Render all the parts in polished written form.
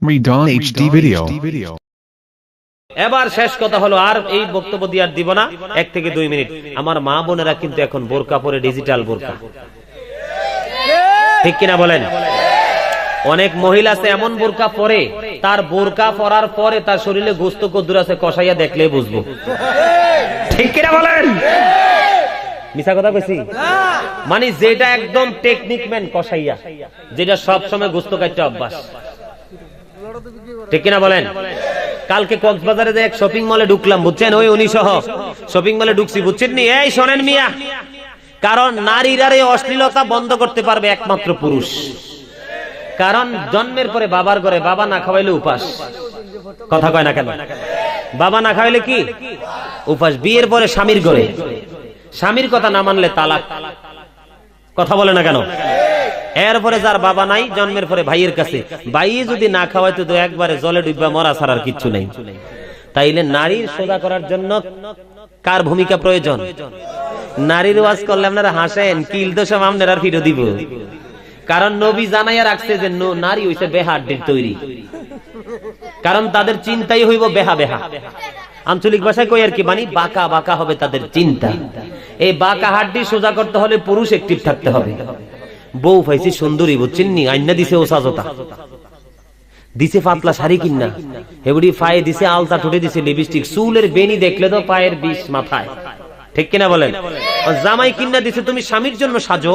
Redon HD video. এবার শেষ কথা হলো, আর এই বক্তব্য দিয়ে আর দিব না, 1 থেকে 2 মিনিট। আমার মা বোনেরা কিন্তু এখন বোরকা পরে, ডিজিটাল বোরকা, ঠিক কিনা বলেন? অনেক মহিলা আছে এমন বোরকা পরে, তার বোরকা পরার পরে তার শরীরে গোস্ত কদ্দুর আছে কষাইয়া দেখলে বুঝবো, ঠিক কিনা বলেন? মিছা কথা কইছি? মানে যেটা একদম টেকনিক ম্যান কষাইয়া, যেটা সব সময় গোস্ত কাটতে অভ্যাস, ঠিক কিনা বলেন? কালকে কক্সবাজারে যে এক শপিং মলে ঢুকলাম, বুঝছেন, ওই উনি সহ শপিং মলে ঢুকছি, বুঝছেন নি? এই শোনেন মিয়া, কারণ নারীরা এই অশ্লীলতা বন্ধ করতে পারবে একমাত্র পুরুষ। কারণ জন্মের পরে বাবার ঘরে, বাবা না খাওয়াইলে উপাস, কথা কয় না কেন? বাবা না খাওয়াইলে কি উপাস? বিয়ের পরে স্বামীর ঘরে, স্বামীর কথা না মানলে তালাক, কথা বলে না কেন? এরপরে যার বাবা নাই, জন্মের পরে ভাইয়ের কাছে, ভাই যদি না খাওয়াইতো তো একবারে জলে ডুববা মরা ছাড়ার কিচ্ছু নেই। তাইলে নারীর সোজা করার জন্য কার ভূমিকা প্রয়োজন? নারীর ওয়াজ করলে আপনারা হাসেন, কিল তো সব আপনারা ফিরে দিব। কারণ নবী জানাইয়া রাখছে যে নারী হইছে বেহাড্ডির তৈরি, কারণ তাদের চিন্তাই হইব বেহা বেহা। আঞ্চলিক ভাষায় কই আর কি, মানে বাঁকা বাঁকা হবে তাদের চিন্তা। এই বাঁকা হাড্ডি সোজা করতে হলে পুরুষ অ্যাক্টিভ থাকতে হবে। বউ পাইছি সুন্দরী, বুঝছেন নি, আইনা দিছে ও সাজতা, দিছে পাতলা শাড়ি কিনা, হেবড়ি পায়ে দিছে আলতা, ঠোঁটে দিছে লিপস্টিক, চুলের বেনি দেখলে তো পায়ের বিষ মাথায়, ঠিক কিনা বলেন? জামাই কিনা দিছে, তুমি স্বামীর জন্য সাজো,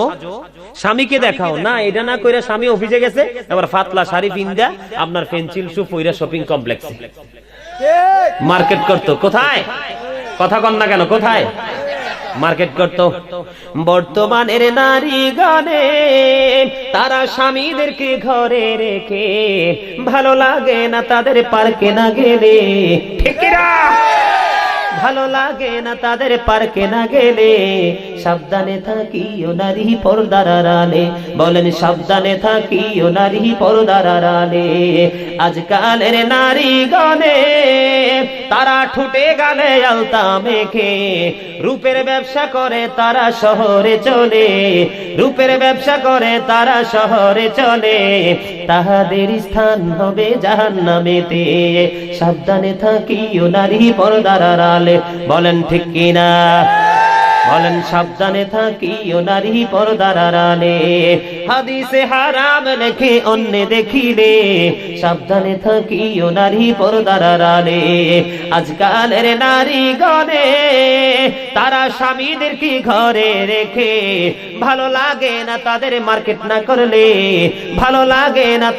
স্বামীকে দেখাও না। এটা না কইরা স্বামী অফিসে গেছে, এবার পাতলা শাড়ি পিন্দা আপনার পেন্সিল শু পইরা শপিং কমপ্লেক্সে মার্কেট করতো। কোথায়? কথা কন না কেন? কোথায় মার্কেট করত? বর্তমানের নারী গানে তারা স্বামীদেরকে ঘরে রেখে, ভালো লাগে না তাদের পার্কে না গেলে, ঠিক কিনা? ভালো লাগে না তাদের পার্কে না গেলে। সাবধানে থাকিও নারী পর্দার আড়ালে, বলেন সাবধানে থাকিও নারী পর্দার আড়ালে। আজকালের নারী গানে তারা ঠুটে গালে আলতা মেখে, রূপের ব্যবসা করে তারা শহরে চলে, রূপের ব্যবসা করে তারা শহরে চলে, তাহাদের স্থান হবে জাহান্নামেতে। সাবধানে থাকিও নারী পর্দার আড়ালে, বলেন ঠিক কিনা? বলেন সাবধানে থাকিও নারী পর্দার আড়ালে। হাদিসে হারাম লেখে অন্য দেখিলে, সাবধানে থাকিও নারী পর্দার আড়ালে। আজকালের নারী গণে তারা স্বামীদেরকে ঘরে রেখে, ভালো লাগে না তাদের মার্কেট না করলে, ভালো লাগে না